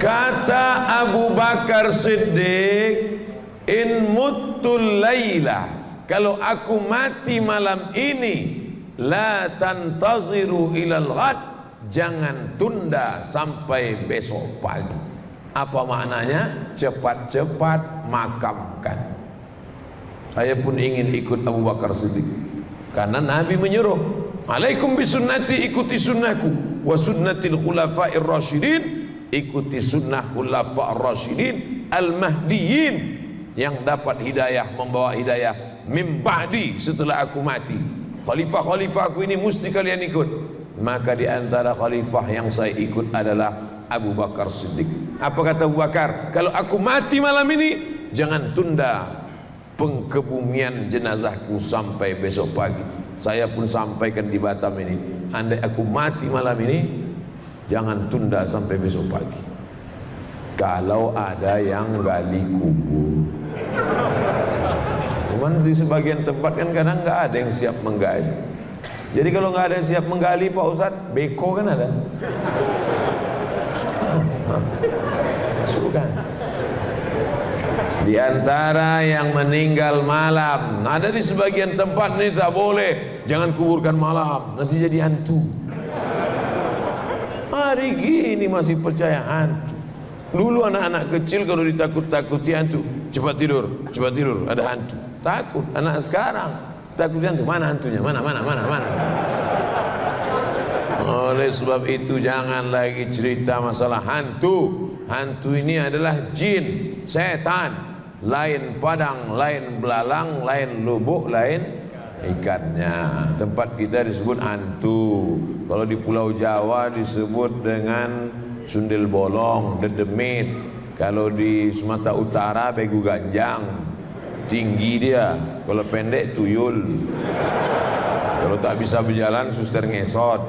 Kata Abu Bakar Siddiq, in muttul laila, kalau aku mati malam ini, la tantaziru ilal ghad, jangan tunda sampai besok pagi. Apa maknanya? Cepat-cepat makamkan. Saya pun ingin ikut Abu Bakar Siddiq, karena Nabi menyuruh, alaikum bisunnati, ikuti sunnahku, wa sunnatil khulafa'ir rasyidin, ikuti sunnah khulafa'ir rasyidin al-mahdiyin, yang dapat hidayah, membawa hidayah mim ba'di, setelah aku mati. Khalifah-khalifah aku ini mesti kalian ikut. Maka di antara khalifah yang saya ikut adalah Abu Bakar Siddiq. Apa kata Abu Bakar? Kalau aku mati malam ini, jangan tunda pengkebumian jenazahku sampai besok pagi. Saya pun sampaikan di Batam ini, andai aku mati malam ini, jangan tunda sampai besok pagi. Kalau ada yang gali kubur, cuman di sebagian tempat kan kadang nggak ada yang siap menggali. Jadi kalau nggak ada yang siap menggali, Pak Ustadz, beko kan ada. Sukan. Di antara yang meninggal malam, ada di sebagian tempat ini tak boleh, jangan kuburkan malam, nanti jadi hantu. Hari gini masih percaya hantu. Dulu anak-anak kecil kalau ditakut-takuti hantu, cepat tidur, ada hantu. Takut. Anak sekarang takut hantu, mana hantunya? Mana? Oleh sebab itu jangan lagi cerita masalah hantu. Hantu ini adalah jin, setan. Lain padang, lain belalang, lain lubuk, lain ikannya. Tempat kita disebut hantu. Kalau di Pulau Jawa disebut dengan sundel bolong, dedemit. Kalau di Sumatera Utara begu ganjang, tinggi dia. Kalau pendek tuyul. Kalau tak bisa berjalan suster ngesot.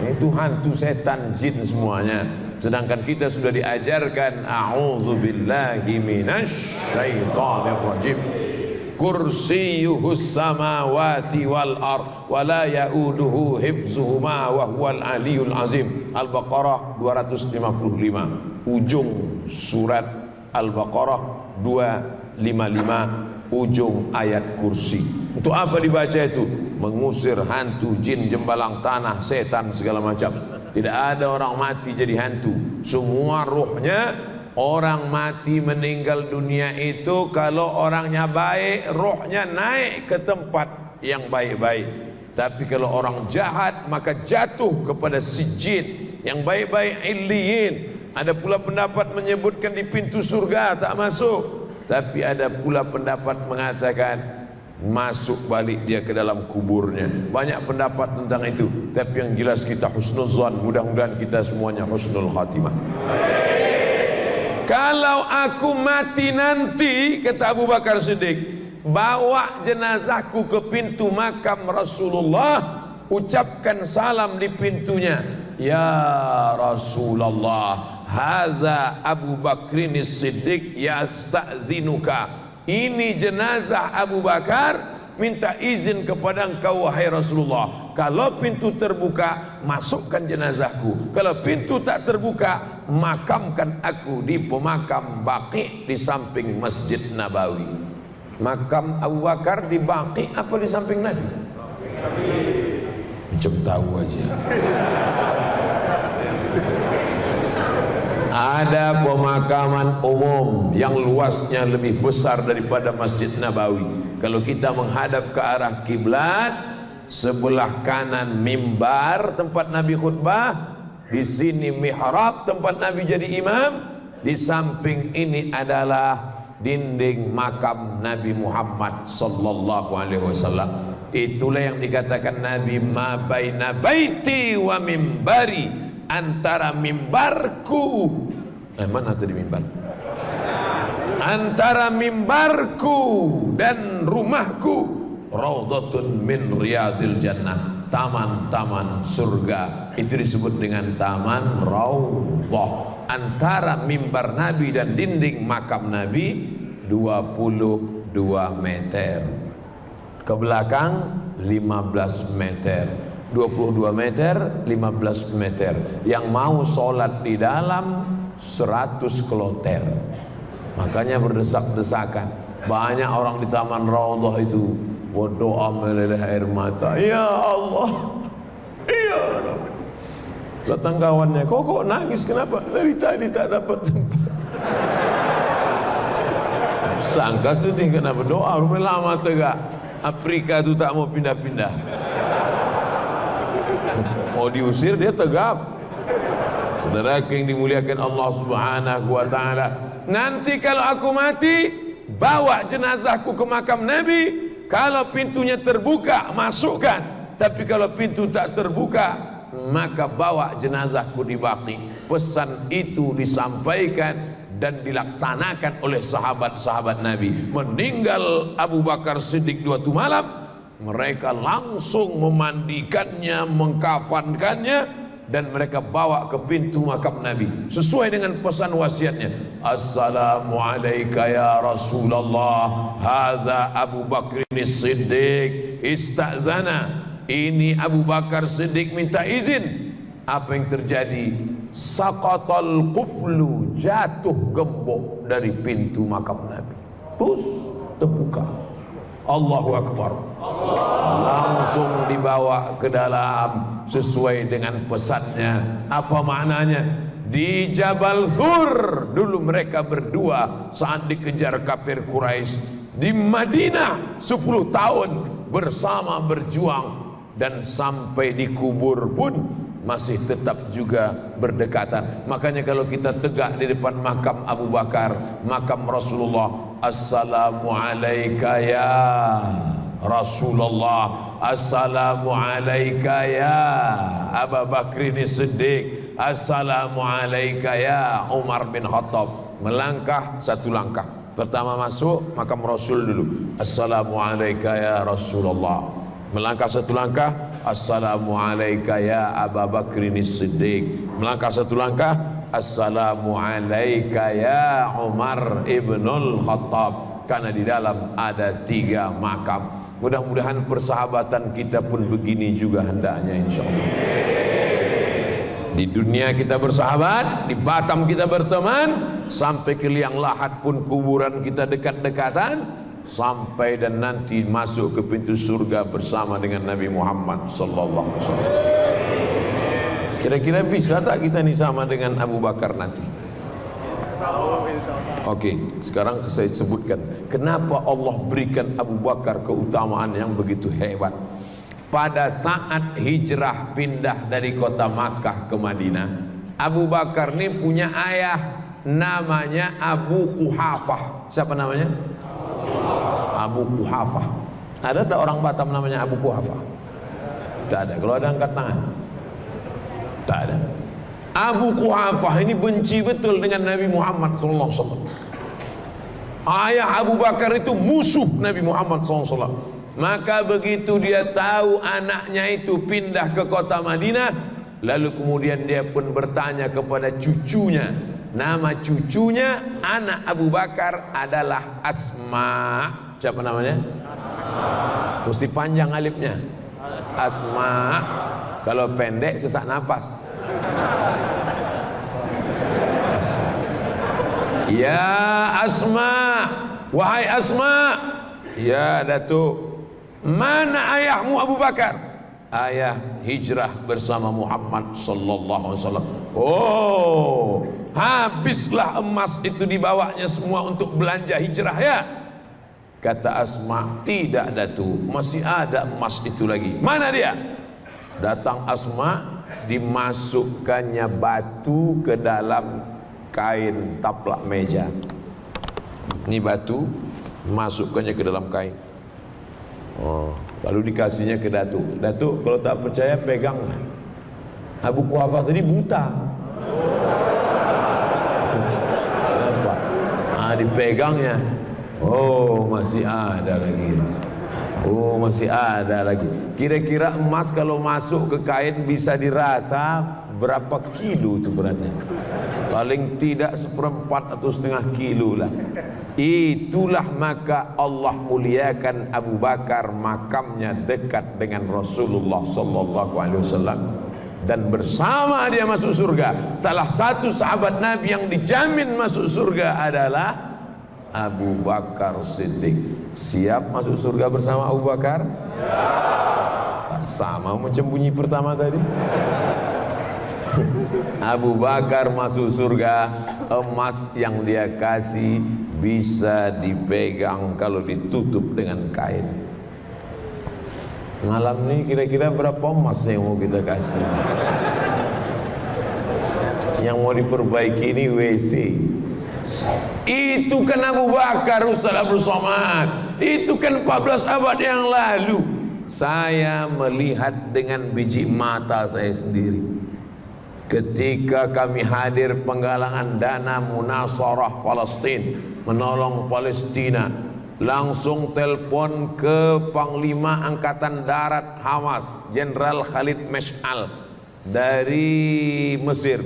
Itu hantu, setan, jin semuanya. Sedangkan kita sudah diajarkan a'udzubillahi minasyaitonir rajim. Kursiyuhus samawati wal ard wa la yauduhu hifzuhuma wa huwal aliyul azim. Al-Baqarah 255. Ujung surat Al-Baqarah 255, ujung ayat kursi. Untuk apa dibaca itu? Mengusir hantu, jin, jembalang tanah, setan, segala macam. Tidak ada orang mati jadi hantu. Semua ruhnya, orang mati meninggal dunia itu, kalau orangnya baik, ruhnya naik ke tempat yang baik-baik. Tapi kalau orang jahat, maka jatuh kepada sijin. Yang baik-baik illiyin. Ada pula pendapat menyebutkan di pintu surga tak masuk. Tapi ada pula pendapat mengatakan masuk balik dia ke dalam kuburnya. Banyak pendapat tentang itu. Tapi yang jelas kita husnuzan, mudah-mudahan kita semuanya husnul khatimah. Kalau aku mati nanti, kata Abu Bakar Siddiq, bawa jenazahku ke pintu makam Rasulullah, ucapkan salam di pintunya, ya Rasulullah, hadza Abu Bakrin Siddiq yasta'zinuka. Ini jenazah Abu Bakar minta izin kepada engkau wahai Rasulullah. Kalau pintu terbuka, masukkan jenazahku. Kalau pintu tak terbuka, makamkan aku di pemakam Baqi di samping Masjid Nabawi. Makam Abu Bakar di Baqi apa di samping Nabi? Macam tahu aja. Ada pemakaman umum yang luasnya lebih besar daripada Masjid Nabawi. Kalau kita menghadap ke arah kiblat, sebelah kanan mimbar tempat Nabi khutbah, di sini mihrab tempat Nabi jadi imam, di samping ini adalah dinding makam Nabi Muhammad sallallahu alaihi wasallam. Itulah yang dikatakan Nabi, ma baina baiti wa mimbari, antara mimbarku, mana tadi mimbar? Antara mimbarku dan rumahku, raudhatun min riyadil jannah, taman-taman surga. Itu disebut dengan taman raudhah. Antara mimbar Nabi dan dinding makam Nabi 22 meter. Ke belakang 15 meter. 22 meter, 15 meter. Yang mau sholat di dalam 100 kloter. Makanya berdesak-desakan. Banyak orang di Taman Raudhah itu berdoa meleleh air mata. Ya Allah, ya Rabbi. Datang kawannya, kok nangis kenapa? Dari tadi tak dapat tempat. Sangka sedih kenapa doa, rumah lama tegak. Afrika itu tak mau pindah-pindah. Mau diusir dia tegap. Saudara yang dimuliakan Allah Subhanahu wa taala, nanti kalau aku mati, bawa jenazahku ke makam Nabi. Kalau pintunya terbuka, masukkan. Tapi kalau pintu tak terbuka, maka bawa jenazahku di Baqi. Pesan itu disampaikan dan dilaksanakan oleh sahabat-sahabat Nabi. Meninggal Abu Bakar Siddiq 2 malam, mereka langsung memandikannya, mengkafankannya, dan mereka bawa ke pintu makam Nabi sesuai dengan pesan wasiatnya. Assalamu alayka ya Rasulullah, hadza Abu Bakr Siddiq istazana. Ini Abu Bakar Siddiq minta izin. Apa yang terjadi? Saqatal quflu, jatuh gembok dari pintu makam Nabi. Terus terbuka. Allahu Akbar. Langsung dibawa ke dalam sesuai dengan pesannya. Apa maknanya? Di Jabal Sur dulu mereka berdua saat dikejar kafir Quraisy. Di Madinah 10 tahun bersama berjuang, dan sampai dikubur pun masih tetap juga berdekatan. Makanya kalau kita tegak di depan makam Abu Bakar, makam Rasulullah, assalamu alayka ya Rasulullah, assalamu alayka ya Abu Bakrin Siddiq, assalamu alayka ya Umar bin Khattab. Melangkah satu langkah. Pertama masuk makam Rasul dulu, assalamu alayka ya Rasulullah. Melangkah satu langkah, assalamu alayka ya Abu Bakrin Siddiq. Melangkah satu langkah, assalamu alayka ya Umar ibnul Khattab. Karena di dalam ada 3 makam. Mudah-mudahan persahabatan kita pun begini juga hendaknya, insyaallah. Di dunia kita bersahabat, di Batam kita berteman, sampai ke liang lahat pun kuburan kita dekat-dekatan, sampai dan nanti masuk ke pintu surga bersama dengan Nabi Muhammad sallallahu alaihi wasallam. Kira-kira bisa tak kita ni sama dengan Abu Bakar nanti? Oke, sekarang saya sebutkan kenapa Allah berikan Abu Bakar keutamaan yang begitu hebat. Pada saat hijrah pindah dari kota Makkah ke Madinah, Abu Bakar ni punya ayah namanya Abu Quhafah. Siapa namanya? Abu Quhafah. Ada tak orang Batam namanya Abu Quhafah? Tak ada. Kalau ada angkat tangan. Tak ada. Abu Quhafah ini benci betul dengan Nabi Muhammad SAW. Ayah Abu Bakar itu musuh Nabi Muhammad SAW. Maka begitu dia tahu anaknya itu pindah ke kota Madinah, lalu kemudian dia pun bertanya kepada cucunya. Nama cucunya anak Abu Bakar adalah Asma. Siapa namanya? Asma. Mesti panjang alifnya. Asma. Kalau pendek sesak napas. Ya Asma, wahai Asma. Ya Datuk. Mana ayahmu Abu Bakar? Ayah hijrah bersama Muhammad sallallahu alaihi wasallam. Oh, habislah emas itu dibawanya semua untuk belanja hijrah ya? Kata Asma, tidak Datuk, masih ada emas itu lagi. Mana dia? Datang Asma, dimasukkannya batu ke dalam kain taplak meja. Ini batu, masukkannya ke dalam kain. Oh, lalu dikasihnya ke Datuk. Datuk, kalau tak percaya pegang. Abu Quhafah tadi buta. Dipegangnya. Oh, masih ada lagi. Oh, masih ada lagi. Kira-kira emas kalau masuk ke kain bisa dirasa berapa kilo itu beratnya? Paling tidak 1/4 atau 1/2 kilo lah. Itulah maka Allah muliakan Abu Bakar, makamnya dekat dengan Rasulullah sallallahu alaihi wasallam. dan bersama dia masuk surga. Salah satu sahabat Nabi yang dijamin masuk surga adalah Abu Bakar Siddiq. Siap masuk surga bersama Abu Bakar? Ya. Tak sama macam bunyi pertama tadi. Abu Bakar masuk surga, emas yang dia kasih bisa dipegang kalau ditutup dengan kain. Malam ini kira-kira berapa emas yang mau kita kasih? Yang mau diperbaiki ini WC. Itu kan Abu Bakar Ustaz Abdul Somad. Itu kan 14 abad yang lalu. Saya melihat dengan biji mata saya sendiri ketika kami hadir penggalangan dana Munasarah Palestin, menolong Palestina. Langsung telepon ke Panglima Angkatan Darat Hamas, Jenderal Khalid Mash'al dari Mesir.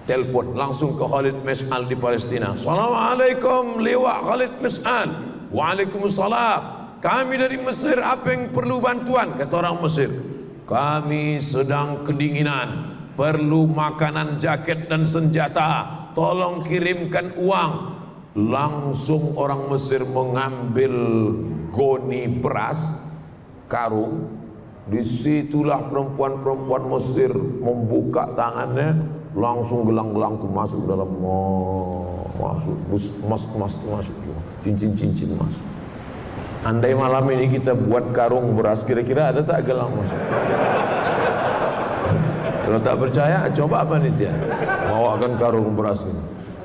Telepon langsung ke Khalid Mash'al di Palestina. Assalamualaikum Liwa Khalid Mash'al. Waalaikumsalam. Kami dari Mesir, apa yang perlu bantuan? Kata orang Mesir, kami sedang kedinginan, perlu makanan, jaket dan senjata, tolong kirimkan uang. Langsung orang Mesir mengambil goni beras, karung. Disitulah perempuan-perempuan Mesir membuka tangannya, langsung gelang-gelang itu masuk dalam, masuk, cincin-cincin masuk. Andai malam ini kita buat karung beras, kira-kira ada tak gelang masuk? Kalau tak percaya, coba panitia bawakan karung beras ini.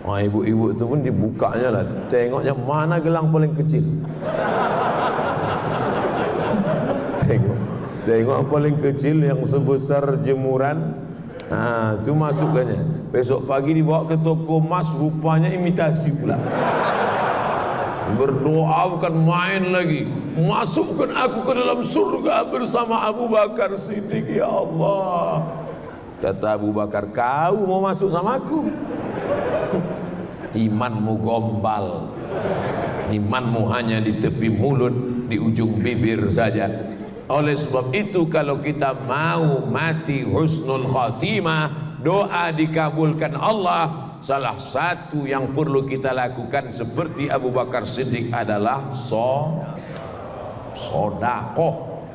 Ibu-ibu itu pun dibukanya lah, tengoknya mana gelang paling kecil. Tengok paling kecil yang sebesar jemuran. Nah, itu masukkannya. Besok pagi dibawa ke toko emas, rupanya imitasi pula. Berdoa bukan main lagi. Masukkan aku ke dalam surga bersama Abu Bakar Siddiq, ya Allah. Kata Abu Bakar, kau mau masuk sama aku? Imanmu gombal. Imanmu hanya di tepi mulut, di ujung bibir saja. Oleh sebab itu, kalau kita mau mati husnul khatimah, doa dikabulkan Allah, salah satu yang perlu kita lakukan seperti Abu Bakar Siddiq adalah sodakoh.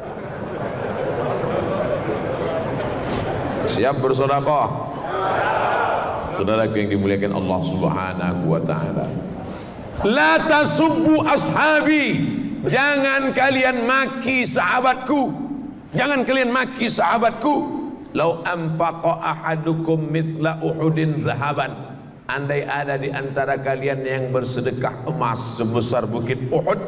Siap bersodakoh? Saudaraku yang dimuliakan Allah Subhanahu wa ta'ala, la tasubbu ashabi, jangan kalian maki sahabatku, jangan kalian maki sahabatku. Lau anfaqa ahadukum mithla Uhudin zahaban, andai ada di antara kalian yang bersedekah emas sebesar bukit Uhud,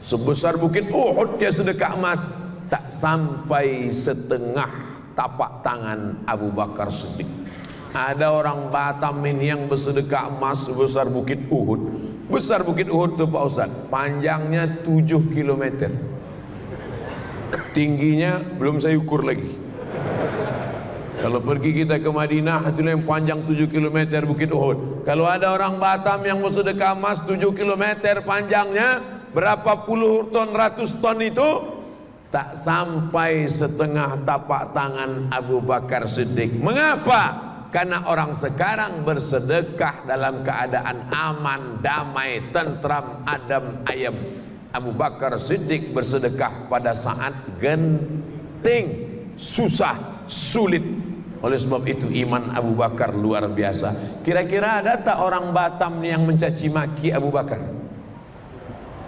sebesar bukit Uhud dia sedekah emas, tak sampai setengah tapak tangan Abu Bakar Siddiq. Ada orang Batam ini yang bersedekah emas sebesar bukit Uhud. Besar bukit Uhud itu Pak Ustaz, panjangnya 7 km, tingginya belum saya ukur lagi. Kalau pergi kita ke Madinah, itu yang panjang 7 km bukit Uhud. Kalau ada orang Batam yang bersedekah emas 7 km panjangnya, berapa puluh ton, ratus ton itu, tak sampai setengah tapak tangan Abu Bakar Siddiq. Mengapa? Karena orang sekarang bersedekah dalam keadaan aman, damai, tentram, adem, ayem. Abu Bakar Siddiq bersedekah pada saat genting, susah, sulit. Oleh sebab itu iman Abu Bakar luar biasa. Kira-kira ada tak orang Batam yang mencaci maki Abu Bakar?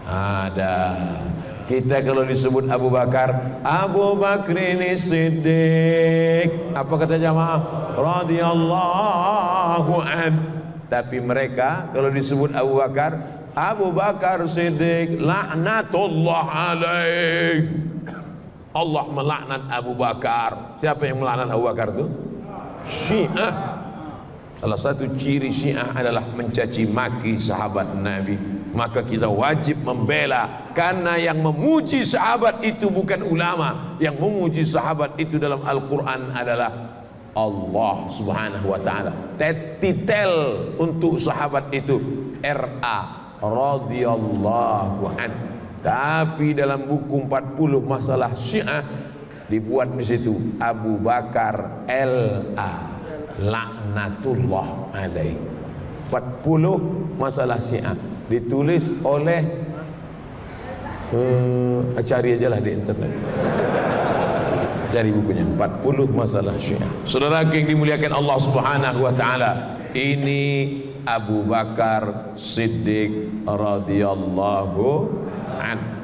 Ada. Kita kalau disebut Abu Bakar, Abu Bakrin Siddiq, apa kata jamaah? Radhiyallahu an. Tapi mereka kalau disebut Abu Bakar Siddiq, laknatullah alaih, Allah melaknat Abu Bakar. Siapa yang melaknat Abu Bakar itu? Syiah. Salah satu ciri Syiah adalah mencaci maki sahabat Nabi. Maka kita wajib membela, karena yang memuji sahabat itu bukan ulama. Yang memuji sahabat itu dalam Al-Quran adalah Allah Subhanahu wa ta'ala. Titel untuk sahabat itu RA, radhiyallahu an. Tapi dalam buku 40 masalah Syiah dibuat di situ Abu Bakar LA laknatullah alaih. 40 masalah Syiah ditulis oleh cari aja lah di internet, cari bukunya 40 masalah Syiah. Saudara yang dimuliakan Allah Subhanahu wa taala, ini Abu Bakar Siddiq radhiyallahu anhu.